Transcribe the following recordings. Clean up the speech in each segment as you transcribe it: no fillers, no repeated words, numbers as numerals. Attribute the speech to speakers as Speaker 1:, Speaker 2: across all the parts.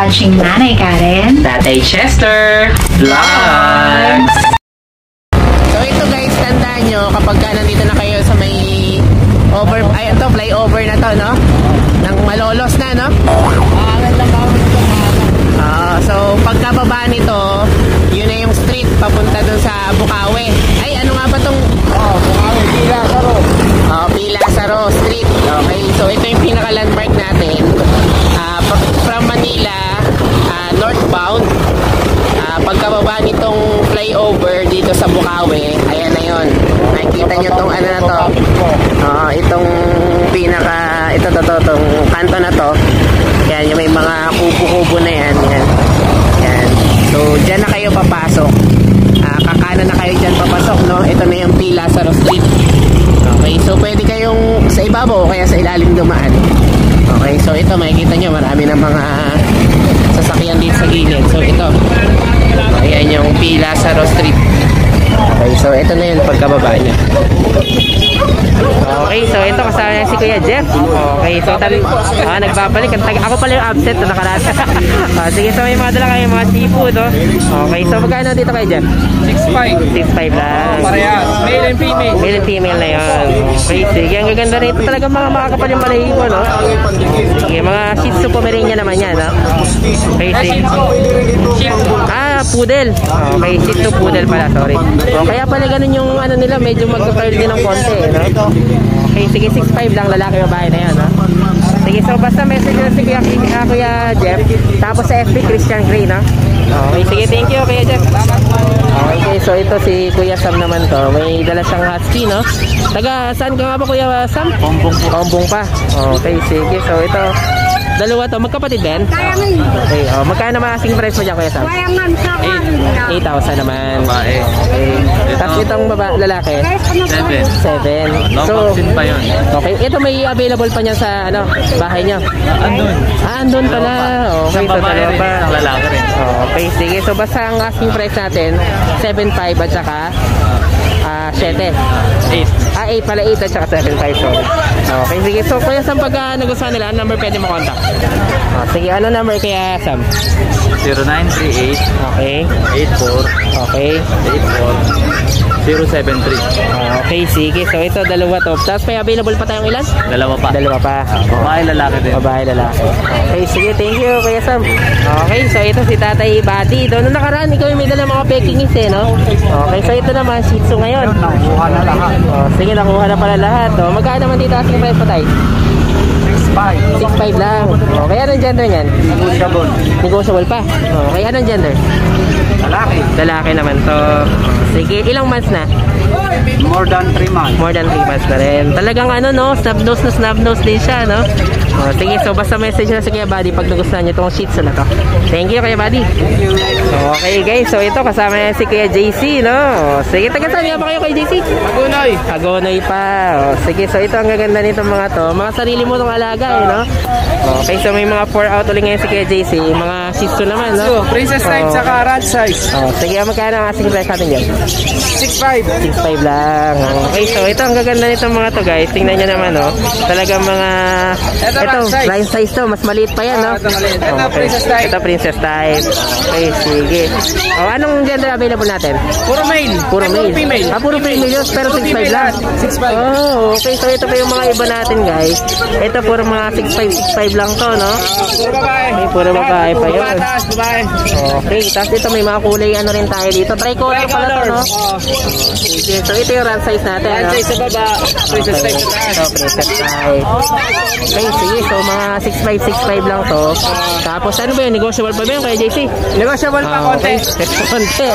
Speaker 1: watching Nanay Karen,
Speaker 2: Tatay Chester Vlogs.
Speaker 3: So ito guys, tandaan nyo kapag nandito na kayo sa may flyover na to, no? Nang Malolos na, no? So pagkababa nito, yun na yung street papunta dun sa Bukawi. Ay, ano nga ba tong?
Speaker 4: Bukawi, Pilasaro.
Speaker 3: Pilasaro Street. Okay, so ito yung pinaka-landmark natin. From Manila, northbound. Pagkababa nitong flyover dito sa Bukawi, ayan na yun. Nakikita nyo tong ano na to. Itong itong kanto na to. Yan, yung may mga kubo-kubo na yan. Yan. So, dyan na kayo papasok. Kakanan na kayo dyan papasok, no? Ito na yung Pilasaro Street. Okay, so pwede kayong sa ibabaw o kaya sa ilalim dumaan. Okay, so ito makikita nyo, marami ng mga sasakyan dito sa gilid. So ito, ayan yung Pilasaro Street. Okay, so ito na yun pagkababa niya. Okay, so ito kasama niya si Kuya Jeff. Okay, so nagbabalik. Ako pala yung absent na nakaraan. Sige, so may mga dala kayo mga seafood, no? Okay, so magkano dito kay Jeff?
Speaker 4: 6'5".
Speaker 3: 6'5 lang.
Speaker 4: Parehas, male and female.
Speaker 3: Male and female na yun. Okay, sige, ang gaganda rito talaga mga makakapal yung balahibo, no? Sige, mga Shih Tzu Pomeranian naman yan, no? Okay, sige. Poodle. Okay, Shih Tzu Poodle pala, sorry. Kaya pala ganun yung ano nila, medyo magka-curl din ng konti, no? Okay, sige, 6'5 lang, lalaki babae na yan, no? Sige, so basta message na si Kuya Jeff. Tapos sa FB, Christian Gray, no? Okay, sige, thank you, Kuya Jeff. Okay, so ito si Kuya Sam naman to. May dala siyang husky, no? Taga, saan ka nga ba, Kuya Sam? Kombong pa. Okay, sige, so ito. Dalawa to, magkapatid din? Okay, magkano naman asking price mo dyan, Kuya Sam? 8,000 naman. Okay. Tapos itong lalaki? 7.
Speaker 4: No vaccine pa yun.
Speaker 3: Okay, ito may available pa niya sa bahay niya?
Speaker 4: Andun.
Speaker 3: Andun pala. Okay, so dalawa pa.
Speaker 4: Ang lalaki rin.
Speaker 3: Okay, sige. So basta ang asking price natin, 7,500 at saka 7. 8 pala, 8 at saka 7,500. So. Okay, sige. So Kuya Sam, pag nagustuhan nila, number pwede mo contact? Sige, ano number kaya Sam?
Speaker 4: 0938.
Speaker 3: Okay.
Speaker 4: 84.
Speaker 3: Okay.
Speaker 4: 84. 073.
Speaker 3: Okay, sige. So ito, dalawa to. Tapos may available pa tayong ilan?
Speaker 4: Dalawa pa. Babae, lalaki din.
Speaker 3: Babae, lalaki. Okay, sige. Thank you, Kuya Sam. Okay, so ito si Tatay Buddy. Doon nakaraan, ikaw yung may dala mga Pekingese, no? Okay, so ito naman, Shih Tzu ngayon.
Speaker 4: Nakuha na lahat.
Speaker 3: Sige, nakuha na pala lahat. Magkano naman dito asking price pa tayo? 6'5 lang. Okay, anong gender niyan? Negotiable pa. Okay, anong gender? Lalaki naman to. Sige, ilang months na?
Speaker 4: More than 3 months.
Speaker 3: More than 3 months na rin. Talagang snub nose din siya, no? Sige, so basta message na sa Kuya Buddy pag nagustuhan niyo itong Shih Tzu na to. Thank you, Kuya Buddy. Okay guys, so ito kasama niya si Kuya JC, no? Sige, taga-saan nga ba kayo kay JC? Agonoy pa. Sige, so ito ang gaganda nito mga to. Mga sarili mo itong alaga, no? Okay, so may mga 4 out ulit ngayon si Kuya JC. Mga Shih Tzu naman, no?
Speaker 4: Princess size saka rat size.
Speaker 3: Sige, magkano ang asking price natin dyan?
Speaker 4: 6'5".
Speaker 3: 6'5 lang. Okay, so ito ang gaganda nitong mga to guys. Tingnan nyo naman, no? Talagang mga ito, line size to, mas maliit pa yan, no?
Speaker 4: Ito maliit. Ito princess type.
Speaker 3: Ito princess type. Okay, sige. Anong gender available natin?
Speaker 4: Puro male.
Speaker 3: Puro male.
Speaker 4: Female.
Speaker 3: Puro female yun, pero 6'5 lang.
Speaker 4: 6'5".
Speaker 3: Okay, so ito pa yung mga iba natin, guys. Ito puro mga 6'5 lang to, no?
Speaker 4: Puro babae.
Speaker 3: Okay, puro babae pa yun.
Speaker 4: Batas, babae.
Speaker 3: Okay, tapos ito may mga kulay rin tayo dito. Tricolor pala to, no? Sige, so ito yung run size natin, no?
Speaker 4: Rat size sa baba. Princess type sa taas.
Speaker 3: Ito, princess type. Okay, sige, so mga 6'5 lang to. Tapos ano ba yun? Negotiable pa ba yun kay JC?
Speaker 4: Negotiable pa konti.
Speaker 3: Konti.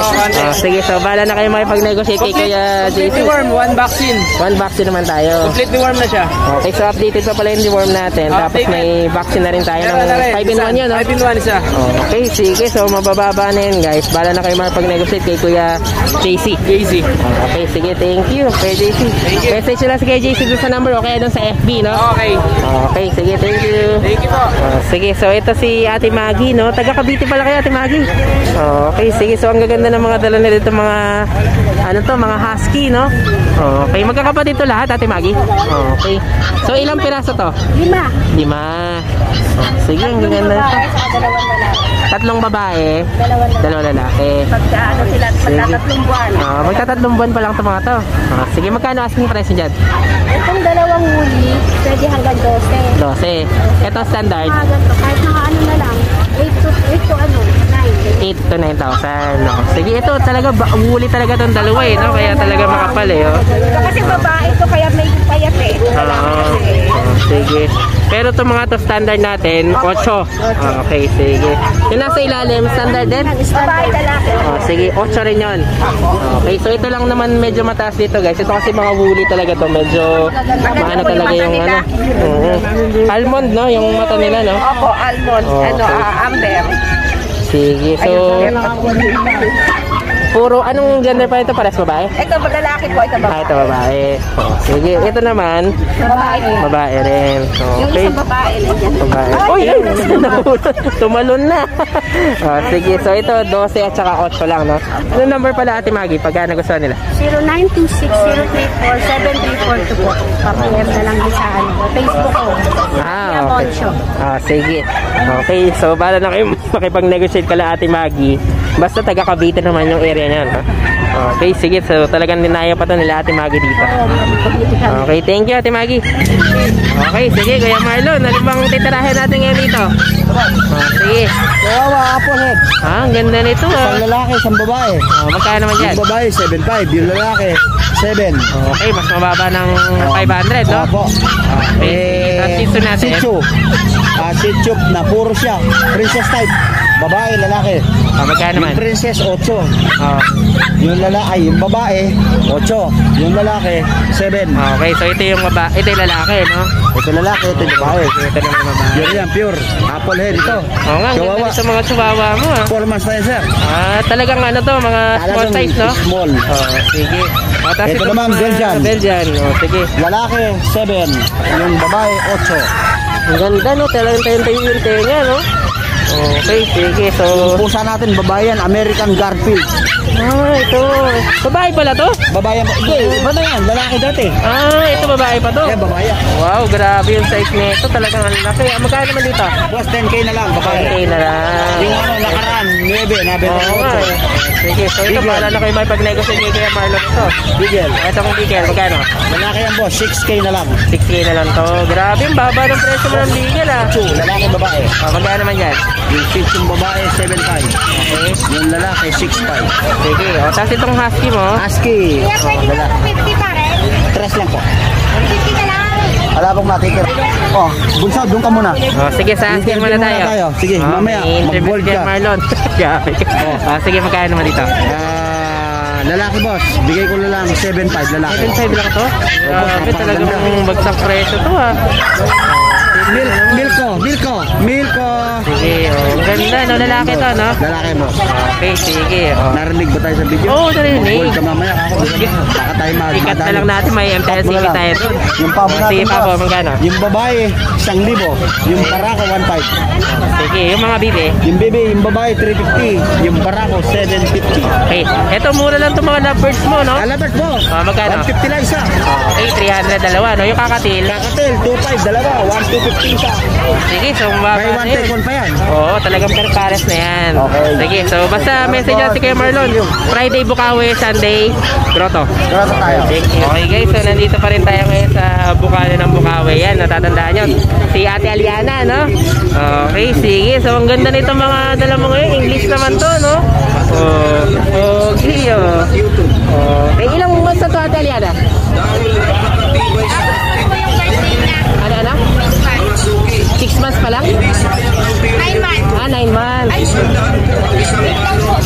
Speaker 3: Sige, so bala na kayo makipag-negotiate kay Kuya JC.
Speaker 4: Complete worm, 1 vaccine.
Speaker 3: 1 vaccine naman tayo.
Speaker 4: Complete worm na siya.
Speaker 3: Okay, so updated pa pala yung deworm natin. Tapos may vaccine na rin tayo ng 5-in-1 yun, no?
Speaker 4: 5-in-1 isa.
Speaker 3: Okay, sige. So mabababa na yun, guys. Bala na kayo makipag-negotiate kay Kuya JC. Okay, sige. Thank you, Kuya JC. Message nyo lang si Kuya JC doon sa number o kaya doon sa FB, no?
Speaker 4: Okay.
Speaker 3: Okay, sige. sige, thank you.
Speaker 4: Thank you po.
Speaker 3: Sige, so ito si Ate Maggie, no? Taga Cavite pala kayo, Ate Maggie. Okay, sige, so ang gaganda ng mga dala nila dito, mga ano to, mga husky, no? Okay, magkakapatid to lahat, Ate Maggie. Okay. So ilang piraso to?
Speaker 1: 5.
Speaker 3: 5. Sige, ang gaganda nito. Tatlong babae, dalawang lalaki.
Speaker 1: Pagka ano sila, magtatatlong buwan.
Speaker 3: Magtatatlong buwan pa lang ito mga to. Sige, magkano asking price dyan?
Speaker 1: Itong dalawang huli, pwede hanggang 12.
Speaker 3: 12. Ito standard.
Speaker 1: Kahit mga ano na lang, 8 to 9.
Speaker 3: 8 to 9,000. No? Sige, ito talaga, huli talaga itong dalawa eh, no? Kaya talaga makapal eh. Oh.
Speaker 1: Kasi babae ito, kaya may payat eh.
Speaker 3: Sige. Pero itong mga to standard natin, 8. Okay, sige. Yung nasa ilalim, standard din?
Speaker 1: Babae, lalaki.
Speaker 3: Sige, 8 rin yun. Okay, so ito lang naman medyo mataas dito guys. Ito kasi mga huli talaga to. Medyo maano talaga yung ano. Almond, no? Yung mata nila, no?
Speaker 1: Opo, almond. Amber.
Speaker 3: Sige, so puro, anong gender pa ito? Pares babae?
Speaker 1: Ito, lalaki po. Ito, babae.
Speaker 3: Ito babae. Sige, ito naman babae rin.
Speaker 1: Yung
Speaker 3: Okay.
Speaker 1: isang babae.
Speaker 3: Babae. Uy, tumalon na. Sige, so ito 12 at saka 8 lang, no? Anong number pala, Ate Maggie, pagka nagustuhan nila?
Speaker 1: 0926-034-7342 po. Papayag na lang din sa ano, Facebook ko.
Speaker 3: Okay. Sige. Okay, so bala na kayo makipag-negotiate kala Ate Maggie. Basta taga Cavite naman yung area niyan, no? Okay, sige. So talagang dinaya pa to nila Ate Maggie dito. Okay, thank you Ate Maggie. Okay, sige Kuya Marlon, ano bang titirahin natin ngayon dito? Sige.
Speaker 4: Kawawa, Apple Head.
Speaker 3: Ang ganda nito.
Speaker 4: Isang lalaki, isang babae.
Speaker 3: Magkano naman dyan?
Speaker 4: Yung babae, 7.5. Yung lalaki, 7.
Speaker 3: Okay, mas mababa ng 500, no?
Speaker 4: Opo.
Speaker 3: Tapos dito natin.
Speaker 4: Shih Tzu. Shih Tzu na puro siya. Princess type. Babae, lalaki.
Speaker 3: Magkano naman?
Speaker 4: Yung princess, 8. Yung lalaki, yung babae, 8. Yung lalaki, 7.
Speaker 3: Okay, so ito yung babae, ito yung lalaki, no?
Speaker 4: Ito lalaki, ito yung babae.
Speaker 3: Ito naman yung babae.
Speaker 4: Yun yan, pure. Apple Head ito.
Speaker 3: Oo nga, ang ganda sa mga chihuahua mo,
Speaker 4: 4 months na yan, sir.
Speaker 3: Talagang ano to, mga small
Speaker 4: Talagang
Speaker 3: size, no?
Speaker 4: Small.
Speaker 3: Sige. Tapos
Speaker 4: Ito naman,
Speaker 3: mga
Speaker 4: Belgian.
Speaker 3: Belgian, sige.
Speaker 4: Lalaki, 7. Yung babae, 8.
Speaker 3: Ang ganda, no? Talagang tayo yung tenga, no? Okay, sige. So,
Speaker 4: Pusa natin, babae yan, American Garfield.
Speaker 3: ito. Babae pala to?
Speaker 4: Babae yan. Hindi, iba na yan, lalaki dati.
Speaker 3: Ito babae pa to?
Speaker 4: Eh, babae yan.
Speaker 3: Wow, grabe yung size nito. Talagang ang laki. Magkano naman dito?
Speaker 4: Boss, 10K na lang, babae.
Speaker 3: Okay na lang.
Speaker 4: Yung ano, nakaraan, 9, nabenta
Speaker 3: Oo
Speaker 4: ko.
Speaker 3: nga eh. Sige, so ito,
Speaker 4: Bigel.
Speaker 3: paala na kayo may pag-negotiate kay Kuya Marlon ito.
Speaker 4: Bigel.
Speaker 3: Ito kong bigel, magkano?
Speaker 4: Lalaki yan, boss, 6K na lang.
Speaker 3: 6K na lang to. Grabe, ang baba ng presyo mo ng bigel, ah.
Speaker 4: Lalaki, babae.
Speaker 3: Magkano naman yan?
Speaker 4: Yung 6 yung babae, 7.5.
Speaker 3: Okay.
Speaker 4: Yung lalaki, 6.5.
Speaker 3: Sige, tapos itong husky mo.
Speaker 4: Husky. Lalaki.
Speaker 1: 50 pa rin.
Speaker 4: 3 lang po.
Speaker 1: 50 na lang.
Speaker 4: Wala pong matitira. Bunso, doon ka muna.
Speaker 3: Sige, sa husky muna tayo.
Speaker 4: Sige, mamaya,
Speaker 3: may interview
Speaker 4: mag-bold
Speaker 3: kay
Speaker 4: ka.
Speaker 3: Marlon. Grabe. Sige, magkano naman dito?
Speaker 4: Lalaki, boss. Bigay ko na lang 7.5 lalaki.
Speaker 3: 7.5 lang to? Grabe, talagang bagsak presyo to, ah.
Speaker 4: Milko.
Speaker 3: Sige, ang ganda, no? Lalaki to, no?
Speaker 4: Lalaki, boss.
Speaker 3: Okay, sige.
Speaker 4: Narinig ba tayo sa video?
Speaker 3: Oo, narinig.
Speaker 4: Mag-bold ka mamaya. Baka tayo
Speaker 3: Ikat na lang natin, may MTL sige tayo doon.
Speaker 4: Yung pabo natin,
Speaker 3: Sige pa po, magkano?
Speaker 4: Yung babae, 1,000. Yung barako, 1.5.
Speaker 3: Sige, yung mga bibi.
Speaker 4: Yung baby, yung babae, 350. Yung barako, 750.
Speaker 3: Okay, eto mura lang itong mga lovebirds mo, no?
Speaker 4: Alabert, boss.
Speaker 3: Magkano?
Speaker 4: 150 lang isa.
Speaker 3: Okay, 300 dalawa, no? Yung kakatil.
Speaker 4: Kakatel, 2.5, dalawa. 1,250 isa.
Speaker 3: Sige, so
Speaker 4: May
Speaker 3: mababa
Speaker 4: one
Speaker 3: na
Speaker 4: take
Speaker 3: yun.
Speaker 4: one pa yan.
Speaker 3: Oo, talagang pares na yan.
Speaker 4: Okay.
Speaker 3: Sige, so basta message natin kay Marlon. Friday Bukawi, Sunday Grotto.
Speaker 4: Grotto tayo.
Speaker 3: Okay guys, so nandito pa rin tayo ngayon sa Bukali ng Bukawi. Yan, natatandaan nyo. Si Ate Aliana, no? Okay, sige. So ang ganda nito mga dala mo ngayon. English naman to, no? Okay, okay, ilang months na to, Ate Aliana? Ano? 6 months pa lang?
Speaker 1: 9 months.
Speaker 3: 9 months.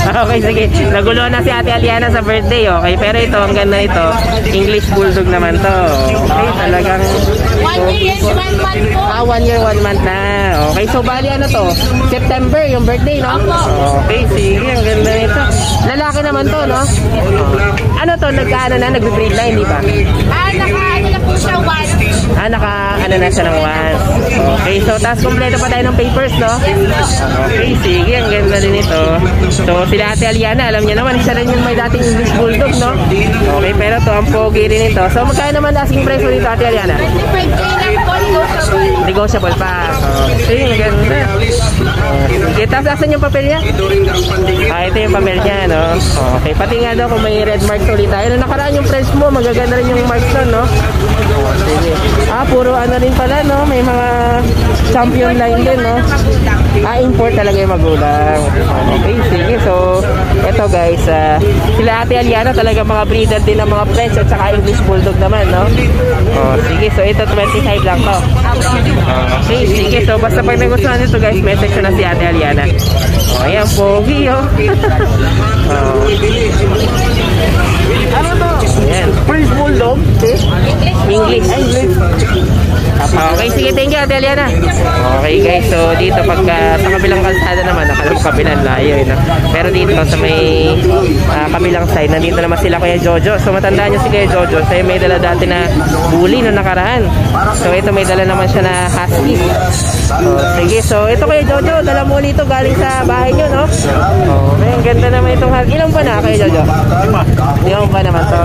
Speaker 3: Okay, sige. Nagulo na si Ate Aliana sa birthday, okay? Pero ito, ang ganda ito. English Bulldog naman to. Okay, talagang...
Speaker 1: 1 year, 1 month po.
Speaker 3: 1 year, 1 month na. Okay, so bali ano to? September, yung birthday, no? Okay, sige. Ang ganda nito. Lalaki naman to, no? Ano to? Nagkaano na? Nagbe-breed na, hindi ba?
Speaker 1: Naka-ano na po
Speaker 3: Naka, na siya ng once. Okay, so tapos kompleto pa tayo ng papers, no? Okay, sige, ang ganda din ito. So, sila Ate Aliana, alam niyo naman, isa rin yung may dating English Bulldog, no? Okay, pero to ang pogi rin ito. So, magkano naman asking price mo dito, Ate Aliana? 25K negotiable pa. Okay, ang ganda. Okay, tapos asan yung papel niya? Ito yung papel niya, no? Okay, pati nga daw kung may red marks ulit tayo. Nung nakaraan yung French mo, magaganda rin yung marks doon, no? Sige. Puro ano rin pala, no? May mga champion line din, no? Import talaga yung magulang. Okay, sige. So, eto guys, sila Ate Aliana talaga mga breeder din ng mga French at saka English Bulldog naman, no? Sige. So, ito 25 lang to. Okay, sige. So, basta pag nagustuhan nito guys, message ko na si Ate Aliana. Ayan, pogi, oh. Ano to? Ayan. French Bulldog? English. Okay, sige, thank you Ate Aliana. Okay guys, so dito pagka sa kabilang kalsada naman, nakalang kabilang layo, no? Pero dito sa may kabilang side, nandito naman sila Kuya Jojo. So matandaan nyo si Kuya Jojo, so may dala dati na bully no nakaraan. So ito may dala naman siya na husky. Sige, so ito Kuya Jojo, dala mo ulit ito galing sa bahay nyo, no? Okay, ang ganda naman itong husky. Ilang pa na Kuya Jojo? Ilang pa naman to.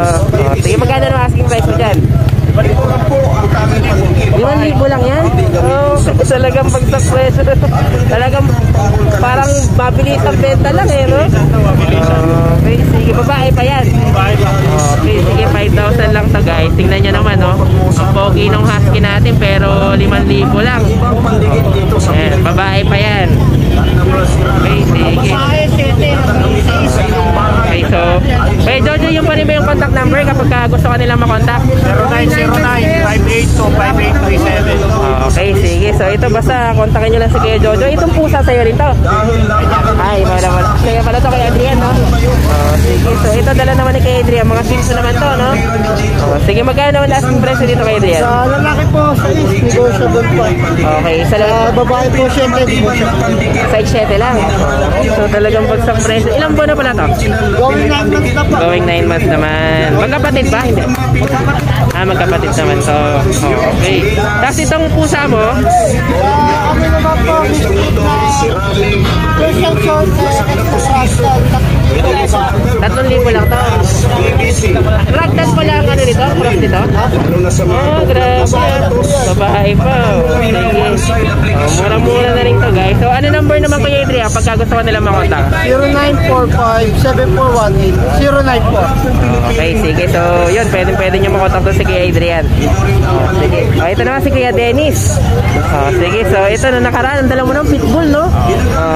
Speaker 3: Sige, magkano na asking price mo dyan? 5,000 lang yan? Talagang pagsak presyo. Talagang parang mabilis ang benta lang eh, no? Okay, sige, babae pa yan. Okay, sige, 5,000 lang to guys. Tingnan nyo naman, no? Ang pogi ng husky natin pero 5,000 lang. Ayan, babae pa yan. Okay, sige. Okay, so Kuya Jojo, yung pa rin ba yung contact number kapag gusto ka nilang makontak? 0909-582-5837. Okay, sige. So ito basta kontakin nyo lang si Kuya Jojo. Itong pusa sa'yo rin to? Ay, wala. Kaya pala to kay Adrian, no? Sige. So ito dala naman ni kay Adrian. Mga Shih Tzu naman to, no? Sige, magkano naman asking presyo dito kay Adrian?
Speaker 4: Sa lalaki po, sa negotiable po.
Speaker 3: Okay, sa
Speaker 4: babae po, syempre,
Speaker 3: size 7 lang. So talagang bagsak presyo. Ilang buwan na pala to?
Speaker 4: Going 9 months na po.
Speaker 3: Going 9 months naman. Magkapatid ba? Hindi. Magkapatid naman to. Okay. Tapos itong pusa mo?
Speaker 1: Ano naman po, Persian short, extra
Speaker 3: 3,000 lang to. Ragdoll pa lang ano nito? Cross nito? Grabe. Babae pa. Sige. Mura-mura na rin to guys. So ano number naman Kuya Adrian pagka gusto ko nila makontak?
Speaker 4: 0945-741-094.
Speaker 3: Okay, sige. So yun, pwede nyo makontak to si Kuya Adrian. Sige. Ito naman si Kuya Dennis. Sige, so ito na nakaraan. Dala mo ng pitbull, no?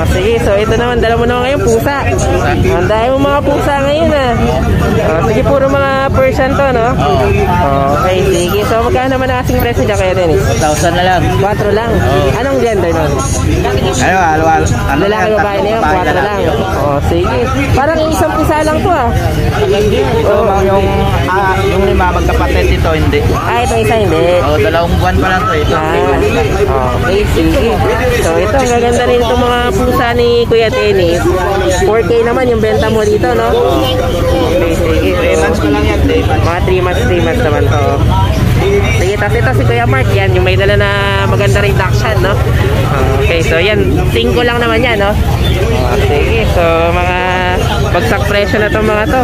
Speaker 3: Sige, so ito naman. Dala mo na ngayon pusa. Ang dahil mo mga pusa ngayon, sige, puro mga Persian to, no? Okay, sige. So magkano naman ang asking presyo dyan Kuya Dennis?
Speaker 2: 1,000 na lang.
Speaker 3: 4 lang. Anong gender nun? Lalaki babae na yun, 4 lang. Sige. Parang isang pisa lang to,
Speaker 2: Yung lima magkapatid ito, hindi.
Speaker 3: ito isa hindi.
Speaker 2: 2 buwan pa lang to.
Speaker 3: Okay, sige. So ito, ang gaganda rin itong mga pusa ni Kuya Dennis. 4K naman yung benta mo dito, no? Okay, sige.
Speaker 2: 3 months pa lang yan.
Speaker 3: Mga 3 months naman to. Sige, tapos ito si Kuya Mark, yan, yung may dala na maganda rin Dachshund, no? Okay, so yan, 5 lang naman yan, no? Sige, so mga bagsak presyo na itong mga to.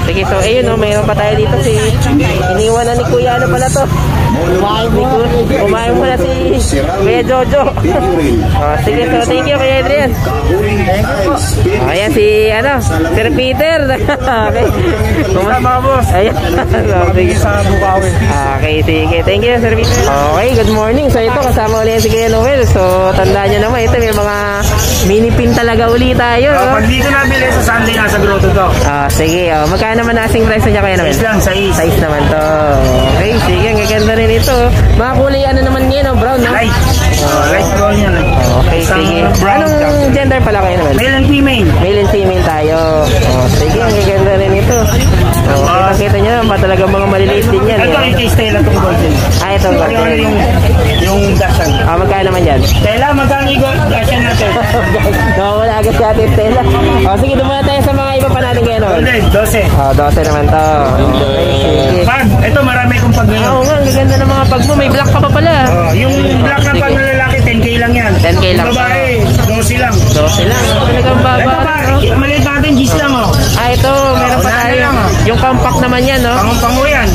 Speaker 3: Sige, so ayun, no, mayroon pa tayo dito si iniwan na ni Kuya, ano pala to? Umayon mo na si Kuya Jojo. Sige, so thank you Kuya Adrian. Ayan si Sir Peter. Okay.
Speaker 4: Tama boss.
Speaker 3: Ayan. Sige. Okay, sige. Thank you Sir Peter. Okay, good morning. So ito kasama ulit si Kuya Noel. So tandaan nyo naman ito, may mga mini pin talaga ulit tayo.
Speaker 4: Pag dito nabili sa Sunday nasa grotto to.
Speaker 3: Sige, magkano naman asing price niya Kuya Noel? Size naman to. Okay, sige. Ang gaganda rin ito. Mga kulay ano naman ngayon, brown, no?
Speaker 4: Light brown yan.
Speaker 3: Okay, sige. Anong gender pala kayo naman?
Speaker 4: Male and female.
Speaker 3: Male and female tayo. Sige, ang gaganda rin ito. Kita nyo naman, talagang mga maliliit din yan.
Speaker 4: Ito yung Stella itong golden.
Speaker 3: Ito golden.
Speaker 4: Yung Dachshund.
Speaker 3: Magkano naman dyan?
Speaker 4: Stella, magkano yung Dachshund natin?
Speaker 3: Wala agad si Ate Stella. Sige, dumuna tayo sa mga iba pa natin ngayon.
Speaker 5: 12.
Speaker 3: 12 naman to. Okay, sige.
Speaker 5: Pag, ito marami kong pag ngayon.
Speaker 3: Oo nga, ang ganda ng mga pag mo. May black ka pa pala.
Speaker 5: Yung black na
Speaker 3: sige.
Speaker 5: pag na lalaki, 10K lang yan.
Speaker 3: 10K lang.
Speaker 5: Yung babae, 12 lang.
Speaker 3: 12 lang. Talagang
Speaker 5: Ito
Speaker 3: baba.
Speaker 5: pa,
Speaker 3: No?
Speaker 5: maliit natin, gis lang oh.
Speaker 3: Ito, meron pa tayo. Yung compact naman yan, no?
Speaker 5: Pango yan.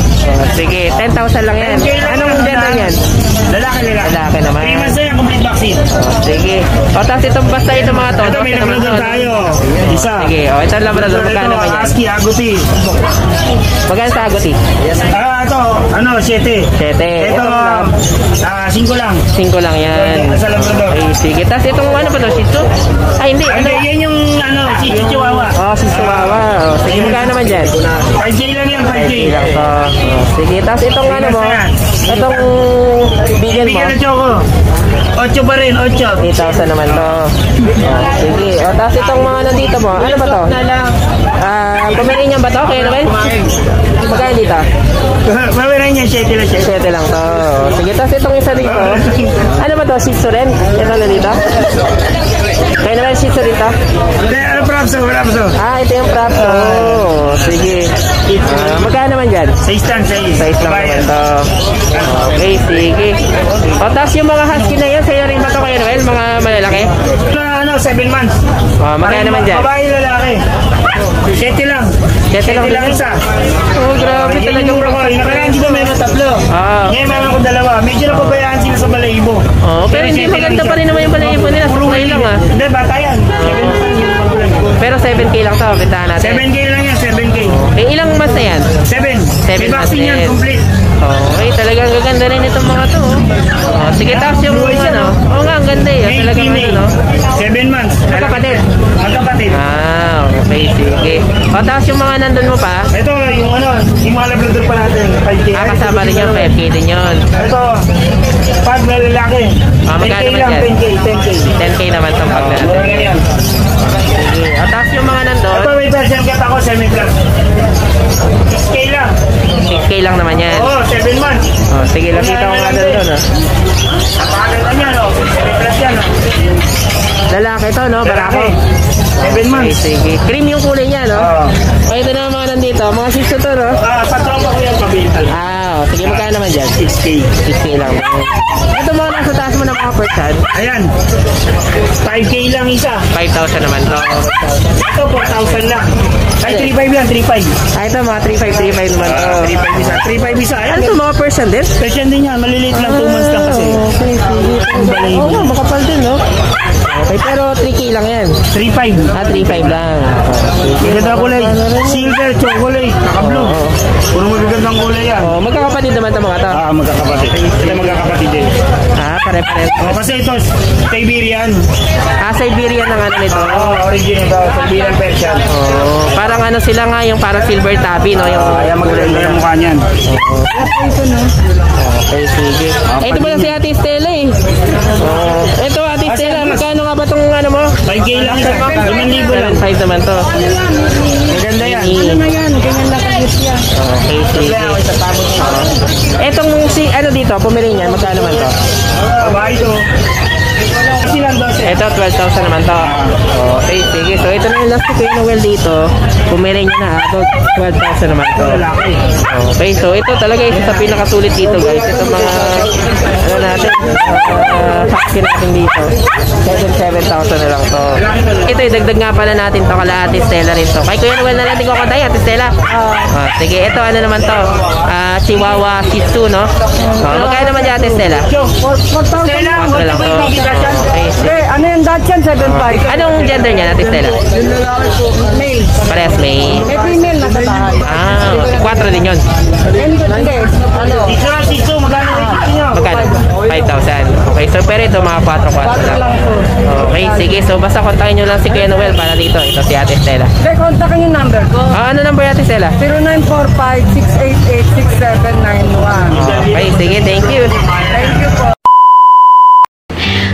Speaker 3: Sige, 10,000 lang yan.
Speaker 5: 10K lang
Speaker 3: Anong
Speaker 5: yan.
Speaker 3: gender yan?
Speaker 5: Lalaki.
Speaker 3: Lalaki naman.
Speaker 5: 3 months na yan, complete vaccine.
Speaker 3: Sige. O, tapos itong basta ito mga to.
Speaker 5: Ito, may labrador tayo. Isa.
Speaker 3: Sige, o, ito labrador. Magkano naman yan?
Speaker 5: Husky, Agouti.
Speaker 3: Magkano sa agoti?
Speaker 5: Ito, 7.
Speaker 3: 7.
Speaker 5: Ito, 5 lang.
Speaker 3: 5 lang yan.
Speaker 5: Sa labrador.
Speaker 3: Okay, sige. Tapos itong ano pa to? Shih Tzu? Ay, hindi. Ano?
Speaker 5: Hindi, yan yung Chihuahua.
Speaker 3: Oh, si Chihuahua. O, sige, magkano naman dyan?
Speaker 5: 5K lang yan, 5K.
Speaker 3: Sige lang to. O, sige, tapos itong ano mo? Itong bigyan mo?
Speaker 5: Bigyan na choco. 8 pa rin, 8.
Speaker 3: 8,000 naman to. O, sige. O, tapos itong mga nandito mo? Ano ba to? Pomeranian ba to? Kaya naman? Magkano dito?
Speaker 5: Mawiran yan, 7 lang siya.
Speaker 3: 7 lang to. Sige, tapos itong isa dito. Ano ba to? Shih Tzu rin? Ito na dito? Kaya naman Shih Tzu dito?
Speaker 5: Prapso.
Speaker 3: Ito yung Prapso. Sige. Magkano naman dyan?
Speaker 5: 6 lang,
Speaker 3: 6 lang naman to. Okay, sige. O, tapos yung mga husky na yan, sa'yo rin ba to kayo Noel? Mga malalaki?
Speaker 5: 7 months.
Speaker 3: O, magkano naman dyan?
Speaker 5: Babae lalaki. 7 lang.
Speaker 3: 7 lang din.
Speaker 5: isa.
Speaker 3: Oh, grabe talaga.
Speaker 5: Nakaraan dito meron 3. Ngayon meron ko 2. Medyo napabayaan sila sa balahibo.
Speaker 3: Oh, pero hindi maganda pa rin naman yung balahibo nila. Supply lang ah.
Speaker 5: Hindi, bata yan.
Speaker 3: Pero 7K lang to, bentahan natin.
Speaker 5: 7K lang yan, 7K.
Speaker 3: Eh, ilang months na yan?
Speaker 5: 7.
Speaker 3: 7
Speaker 5: May vaccine yan,
Speaker 3: months.
Speaker 5: complete.
Speaker 3: Okay, talagang gaganda rin itong mga to. Oh, sige, tapos yung ano. Oo nga, ang ganda eh.
Speaker 5: Male,
Speaker 3: Talagang ano,
Speaker 5: female.
Speaker 3: no?
Speaker 5: 7 months.
Speaker 3: Magkapatid.
Speaker 5: Magkapatid.
Speaker 3: Okay, sige. O, tapos yung mga nandun mo pa,
Speaker 5: Ito, yung mga labrador pa natin. 5K.
Speaker 3: kasama rin yung 5K din yun.
Speaker 5: Ito, pag na lalaki.
Speaker 3: Magkano
Speaker 5: 10K
Speaker 3: naman
Speaker 5: lang,
Speaker 3: yan?
Speaker 5: 10K.
Speaker 3: 10K naman itong pag natin.
Speaker 5: Mura yan.
Speaker 3: Sige. O, tapos yung mga nandun,
Speaker 5: Ito, may Persian cat ako, semi-plus. 6K lang.
Speaker 3: 6K lang naman yan.
Speaker 5: Oo, 7 months.
Speaker 3: O, sige, lapita ko nga doon.
Speaker 5: Napakaganda niya, no? Semi-plus yan, no?
Speaker 3: Lalaki to, no? Barako.
Speaker 5: 7
Speaker 3: Okay,
Speaker 5: months.
Speaker 3: sige. Cream yung kulay niya, no?
Speaker 5: Oo.
Speaker 3: O, ito na mga nandito. Mga 6 to, no?
Speaker 5: Sa tropa ko yan, pabintal.
Speaker 3: Sige, magkano naman dyan?
Speaker 5: 6K.
Speaker 3: 6K lang. Ito mga nasa taas mo ng mga person,
Speaker 5: Ayan. 5K lang isa.
Speaker 3: 5,000 naman to.
Speaker 5: Ito, 4,000 lang. Ay, 3,500 yan, 3,500.
Speaker 3: Ito mga 3,535 naman to.
Speaker 5: 3,500 isa. 3,500 isa. Ayan.
Speaker 3: Ano to, mga person din?
Speaker 5: Persian din yan, maliliit lang, 2 months lang kasi.
Speaker 3: Okay, sige. Oo nga, makapal din, no? Okay, pero 3K lang yan.
Speaker 5: 3,500.
Speaker 3: 3,500 lang.
Speaker 5: Maganda kulay. Silver, chocolate, naka-blue. Puro magagandang kulay yan.
Speaker 3: Oh, magkakapatid naman ito mga to.
Speaker 5: Magkakapatid. Ito magkakapatid din.
Speaker 3: Pare-pare.
Speaker 5: Kasi ito, Siberian.
Speaker 3: Siberian ang ano nito.
Speaker 5: Original daw, Siberian Persian.
Speaker 3: Oh, parang ano sila nga, yung parang silver tabby, no? Yung
Speaker 5: Ayan, magaganda yung mukha niyan.
Speaker 3: Okay, sige. Ito ba si Ate Stella eh? Ito Ate Stella, magkano nga ba itong ano mo?
Speaker 5: 5K lang isa. 5,000 lang.
Speaker 3: 5 naman to.
Speaker 5: Maganda yan.
Speaker 1: Ayan, ganyan lang ka-gift yan.
Speaker 3: Okay, sige. Etong si, ano dito, Pomeranian, magkano naman to?
Speaker 5: Babae ito. Kasi lang 12.
Speaker 3: Ito, 12,000 naman to. Okay, sige. So, ito na yung last ko yung Noel dito. Pomeranian na adult, 12,000 naman to. Okay, so ito talaga isa sa pinakasulit dito, guys. Ito mga, ano natin, husky natin dito. 7,000 na lang to. Ito, dagdag nga pala natin to kala Ate Stella rin to. Kay Kuya Noel na natin kukuntay, Ate Stella. Sige, ito, ano naman to? Chihuahua Shih Tzu, no? Magkano naman dyan, Ate Stella?
Speaker 1: 4,000.
Speaker 3: 4 lang to. Okay,
Speaker 1: Okay, ano yung Dachshund? 7,500.
Speaker 3: anong gender niya, Ate Stella?
Speaker 1: Male.
Speaker 3: Parehas may...
Speaker 1: May female na sa bahay.
Speaker 3: 4 din yun.
Speaker 1: Hindi. Ano?
Speaker 5: Dito, magkano rin niyo?
Speaker 3: Magkano? 5,000. Okay, so pero ito mga 4
Speaker 1: lang po.
Speaker 3: Okay, sige. So basta kontakin nyo lang si Kuya Noel para dito. Ito si Ate Stella.
Speaker 1: Okay, kontakin yung number ko.
Speaker 3: Ano number Ate Stella?
Speaker 1: 0945-688-6791.
Speaker 3: Okay, sige. Thank you.
Speaker 1: Thank you po.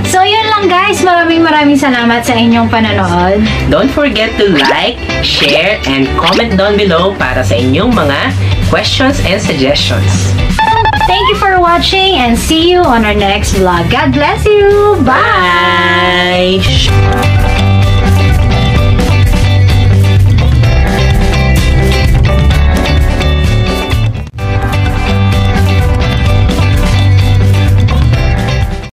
Speaker 6: So yun lang guys, maraming salamat sa inyong panonood.
Speaker 3: Don't forget to like, share, and comment down below para sa inyong mga questions and suggestions.
Speaker 6: Thank you for watching and see you on our next vlog. God bless you! Bye!
Speaker 3: Bye!